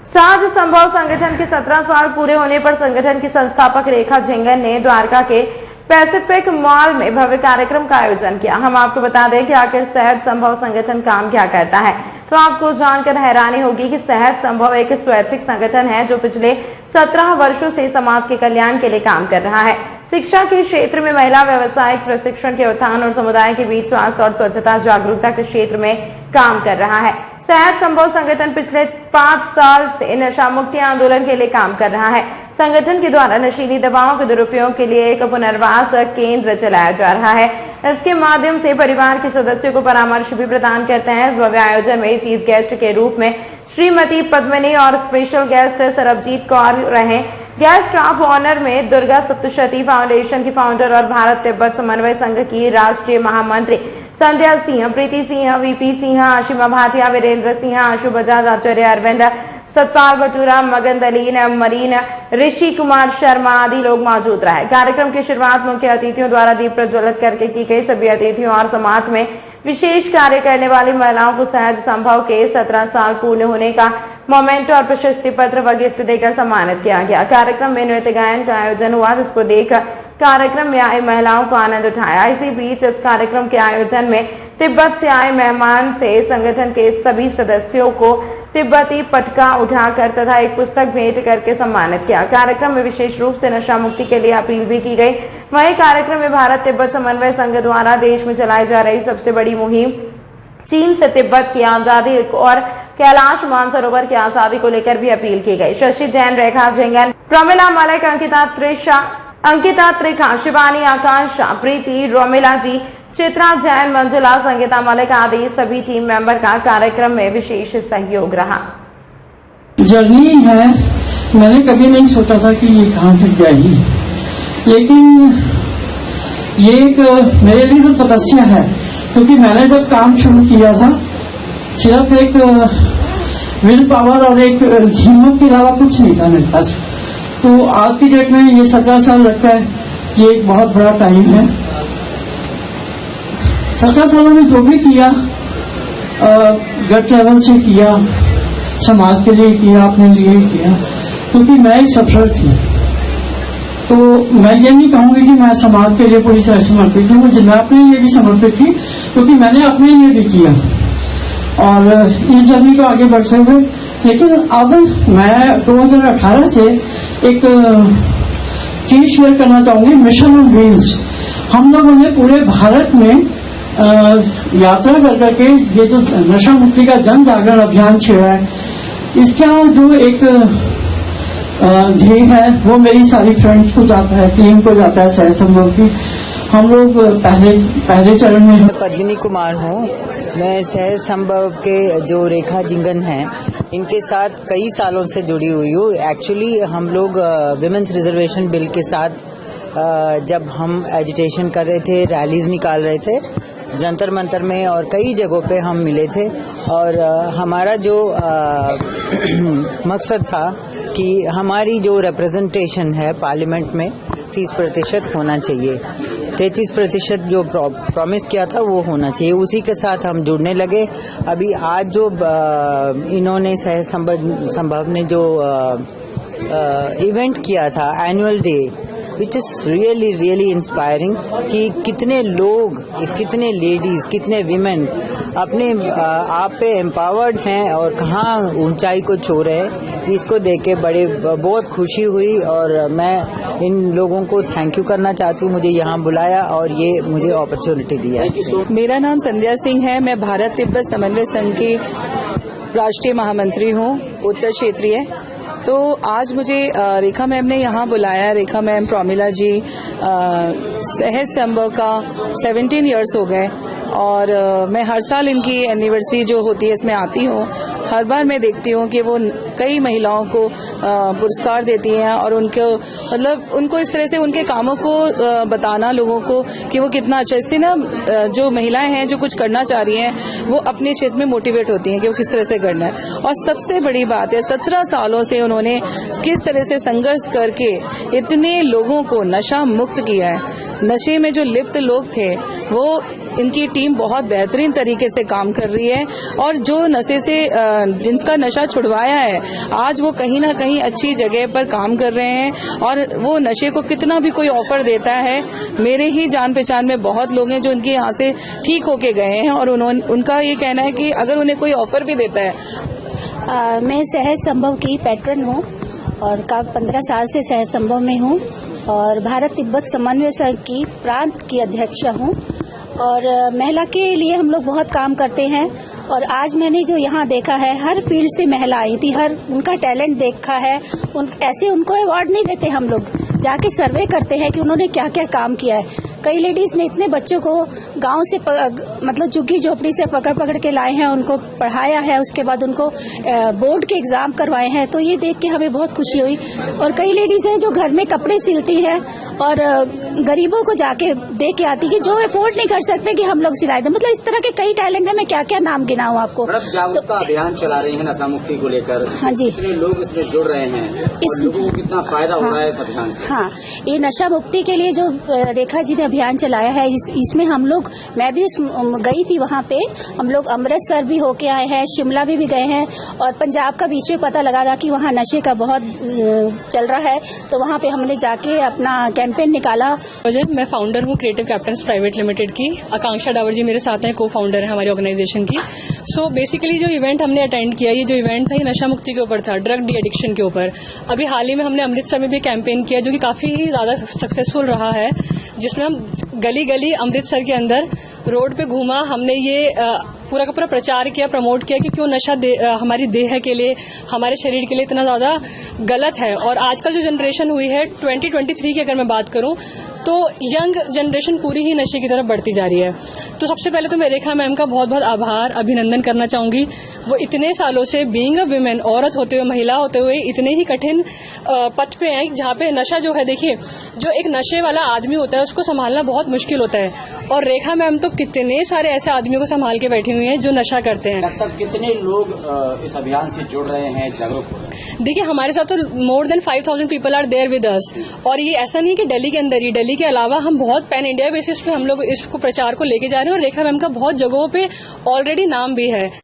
सहज संभव संगठन के 17 साल पूरे होने पर संगठन की संस्थापक रेखा झिंगन ने द्वारका के पैसिफिक मॉल में भव्य कार्यक्रम का आयोजन किया। हम आपको बता दें कि आखिर सहज संभव संगठन काम क्या करता है, तो आपको जानकर हैरानी होगी कि सहज संभव एक स्वैच्छिक संगठन है जो पिछले 17 वर्षों से समाज के कल्याण के लिए काम कर रहा है। शिक्षा के क्षेत्र में महिला व्यवसायिक प्रशिक्षण के उत्थान और समुदाय के बीच स्वास्थ्य और स्वच्छता जागरूकता के क्षेत्र में काम कर रहा है। सहज संभव संगठन पिछले 5 साल से नशा मुक्ति आंदोलन के लिए काम कर रहा है। संगठन के द्वारा नशीली दवाओं के दुरुपयोग के लिए एक पुनर्वास केंद्र चलाया जा रहा है। इसके माध्यम से परिवार के सदस्यों को परामर्श भी प्रदान करते हैं। इस भव्य आयोजन में चीफ गेस्ट के रूप में श्रीमती पद्मिनी और स्पेशल गेस्ट सरबजीत कौर रहे। गेस्ट ऑफ ऑनर में दुर्गा सप्तशती फाउंडेशन की फाउंडर और भारत तिब्बत समन्वय संघ की राष्ट्रीय महामंत्री संध्या सिंह, प्रीति सिंह, वीपी सिंह, आशिमा भाटिया, वीरेंद्र सिंह, आशु बजाज, आचार्य अरविंद, सतपाल भटूरा, मगन दलीन, मरीन, ऋषि कुमार शर्मा आदि लोग मौजूद रहे। कार्यक्रम की शुरुआत मुख्य अतिथियों द्वारा दीप प्रज्वलित करके की गई। सभी अतिथियों और समाज में विशेष कार्य करने वाली महिलाओं को सहज संभव के 17 साल पूर्ण होने का मोमेंटो और प्रशस्ति पत्र व गिफ्ट देकर सम्मानित किया गया। कार्यक्रम में नृत्य गायन का आयोजन हुआ, जिसको देख कार्यक्रम में आई महिलाओं को आनंद उठाया। इसी बीच इस कार्यक्रम के आयोजन में तिब्बत से आए मेहमान से संगठन के सभी सदस्यों को तिब्बती पटका उठाकर तथा एक पुस्तक भेंट करके सम्मानित किया। कार्यक्रम में विशेष रूप से नशा मुक्ति के लिए अपील भी की गई। वहीं कार्यक्रम में भारत तिब्बत समन्वय संघ द्वारा देश में चलाई जा रही सबसे बड़ी मुहिम चीन से तिब्बत की आजादी और कैलाश मानसरोवर की आजादी को लेकर भी अपील की गई। शशि जैन, रेखा झिंगन, प्रमिला मलिक, अंकिता त्रिखा, शिवानी, आकांक्षा, प्रीति, रोमिला जी, चित्रा जैन, मंजुला, संगीता मलिक आदि सभी टीम मेंबर का कार्यक्रम में विशेष सहयोग रहा। जर्नी है, मैंने कभी नहीं सोचा था कि ये कहाँ तक जाएगी, लेकिन ये एक मेरे लिए तो तपस्या है, क्योंकि मैंने जब काम शुरू किया था सिर्फ एक विल पावर और एक हिम्मत के अलावा कुछ नहीं था मेरे पास। तो आज की डेट में ये 17 साल लगता है, ये एक बहुत बड़ा टाइम है। 17 सालों में जो भी किया गट लेवल से किया, समाज के लिए किया, अपने लिए किया, क्योंकि मैं एक सफर थी। तो मैं ये नहीं कहूंगी कि मैं समाज के लिए पूरी तरह समर्पित हूँ, मैं अपने लिए भी समर्पित थी, क्योंकि मैंने अपने लिए भी किया और इस जर्नी को आगे बढ़ते हुए। लेकिन अब मैं 2018 से एक चीज शेयर करना चाहूंगी, मिशन ऑन व्हील्स। हम लोगों ने पूरे भारत में यात्रा कर करके ये जो नशा मुक्ति का जन जागरण अभियान छेड़ा है, इसका जो एक ध्येय है वो मेरी सारी फ्रेंड्स को जाता है, टीम को जाता है सहज संभव की। हम लोग पहले चरण में हैं। पद्मिनी कुमार हूँ, मैं सहज संभव के जो रेखा झिंगन हैं इनके साथ कई सालों से जुड़ी हुई हूँ। एक्चुअली हम लोग विमेंस रिजर्वेशन बिल के साथ जब हम एजिटेशन कर रहे थे, रैलीज निकाल रहे थे जंतर मंतर में और कई जगहों पे हम मिले थे, और हमारा जो मकसद था कि हमारी जो रिप्रेजेंटेशन है पार्लियामेंट में 30% होना चाहिए। 33% जो प्रॉमिस किया था वो होना चाहिए, उसी के साथ हम जुड़ने लगे। अभी आज जो इन्होंने सहज संभव ने जो इवेंट किया था annual day, which is really inspiring, कि कितने लोग, कितने लेडीज, कितने विमेन अपने आप पे एम्पावर्ड हैं और कहाँ ऊंचाई को छू रहे हैं। इसको देख के बहुत खुशी हुई और मैं इन लोगों को थैंक यू करना चाहती हूँ, मुझे यहाँ बुलाया और ये मुझे अपॉर्चुनिटी दिया। मेरा नाम संध्या सिंह है, मैं भारत तिब्बत समन्वय संघ की राष्ट्रीय महामंत्री हूँ उत्तर क्षेत्रीय। तो आज मुझे रेखा मैम ने यहाँ बुलाया। रेखा मैम, प्रमिला जी, सहज संभव का 17 इयर्स हो गए और मैं हर साल इनकी एनिवर्सरी जो होती है इसमें आती हूँ। हर बार मैं देखती हूँ कि वो कई महिलाओं को पुरस्कार देती हैं और उनको इस तरह से उनके कामों को बताना लोगों को कि वो कितना अच्छा, इससे ना जो महिलाएं हैं जो कुछ करना चाह रही हैं वो अपने क्षेत्र में मोटिवेट होती हैं कि वो किस तरह से करना है। और सबसे बड़ी बात है 17 सालों से उन्होंने किस तरह से संघर्ष करके इतने लोगों को नशा मुक्त किया है। नशे में जो लिप्त लोग थे वो इनकी टीम बहुत बेहतरीन तरीके से काम कर रही है और जो नशे से जिनका नशा छुड़वाया है आज वो कहीं ना कहीं अच्छी जगह पर काम कर रहे हैं और वो नशे को कितना भी कोई ऑफर देता है, मेरे ही जान पहचान में बहुत लोग हैं जो उनके यहाँ से ठीक होके गए हैं और उनका ये कहना है कि अगर उन्हें कोई ऑफर भी देता है। मैं सहज संभव की पैट्रन हूँ और 15 साल से सहज संभव में हूँ और भारत तिब्बत समन्वय संघ की प्रांत की अध्यक्ष हूँ और महिला के लिए हम लोग बहुत काम करते हैं और आज मैंने जो यहाँ देखा है हर फील्ड से महिला आई थी, हर उनका टैलेंट देखा है। ऐसे उनको अवार्ड नहीं देते, हम लोग जाके सर्वे करते हैं कि उन्होंने क्या क्या काम किया है। कई लेडीज ने इतने बच्चों को गांव से मतलब झुग्गी झोपड़ी से पकड़ के लाए हैं, उनको पढ़ाया है, उसके बाद उनको बोर्ड के एग्जाम करवाए हैं। तो ये देख के हमें बहुत खुशी हुई। और कई लेडीज हैं जो घर में कपड़े सिलती हैं और गरीबों को जाके दे के आती कि जो अफोर्ड नहीं कर सकते कि हम लोग सिलाई दें। मतलब इस तरह के कई टैलेंट है, मैं क्या क्या नाम गिनाऊं आपको। जागरूकता अभियान चला रही है नशा मुक्ति को लेकर। हाँ जी, कितने लोग इसमें जुड़ रहे हैं और लोगों को कितना फायदा हो रहा है इस अभियान से। हाँ, ये नशा मुक्ति के लिए जो रेखा जी ने अभियान चलाया है इसमें हम लोग, मैं भी गई थी वहाँ पे, हम लोग अमृतसर भी होके आए हैं, शिमला भी गए हैं और पंजाब का बीच में पता लगा था कि वहाँ नशे का बहुत चल रहा है, तो वहाँ पे हमने जाके अपना कैंपेन निकाला। मैं फाउंडर हूँ क्रिएटिव कैप्टन्स प्राइवेट लिमिटेड की। आकांक्षा डावर जी मेरे साथ हैं, को फाउंडर है हमारी ऑर्गेनाइजेशन की। सो बेसिकली जो इवेंट हमने अटेंड किया, ये जो इवेंट था ये नशा मुक्ति के ऊपर था, ड्रग डी एडिक्शन के ऊपर। अभी हाल ही में हमने अमृतसर में भी कैंपेन किया जो कि काफी ज्यादा सक्सेसफुल रहा है, जिसमें हम गली गली अमृतसर के अंदर रोड पे घूमा, हमने ये पूरा का पूरा प्रचार किया, प्रमोट किया कि क्यों नशा हमारी देह के लिए, हमारे शरीर के लिए इतना ज्यादा गलत है। और आजकल जो जनरेशन हुई है 2023 की अगर मैं बात करूं तो यंग जनरेशन पूरी ही नशे की तरफ बढ़ती जा रही है। तो सबसे पहले तो मैं रेखा मैम का बहुत बहुत आभार अभिनंदन करना चाहूंगी। वो इतने सालों से बीइंग अ वुमेन, औरत होते हुए, महिला होते हुए इतने ही कठिन पथ पे हैं जहाँ पे नशा जो है, देखिए जो एक नशे वाला आदमी होता है उसको संभालना बहुत मुश्किल होता है और रेखा मैम तो कितने सारे ऐसे आदमियों को संभाल के बैठी हुई हैं जो नशा करते हैं। अब तक कितने लोग इस अभियान से जुड़ रहे हैं, जागरूक हो रहे हैं? देखिए हमारे साथ तो more than 5000 people are there with us और ये ऐसा नहीं है कि दिल्ली के अंदर ही, दिल्ली के अलावा हम बहुत पैन इंडिया बेसिस पे हम लोग इसको प्रचार को लेके जा रहे हैं और रेखा मैम का बहुत जगहों पे ऑलरेडी नाम भी है।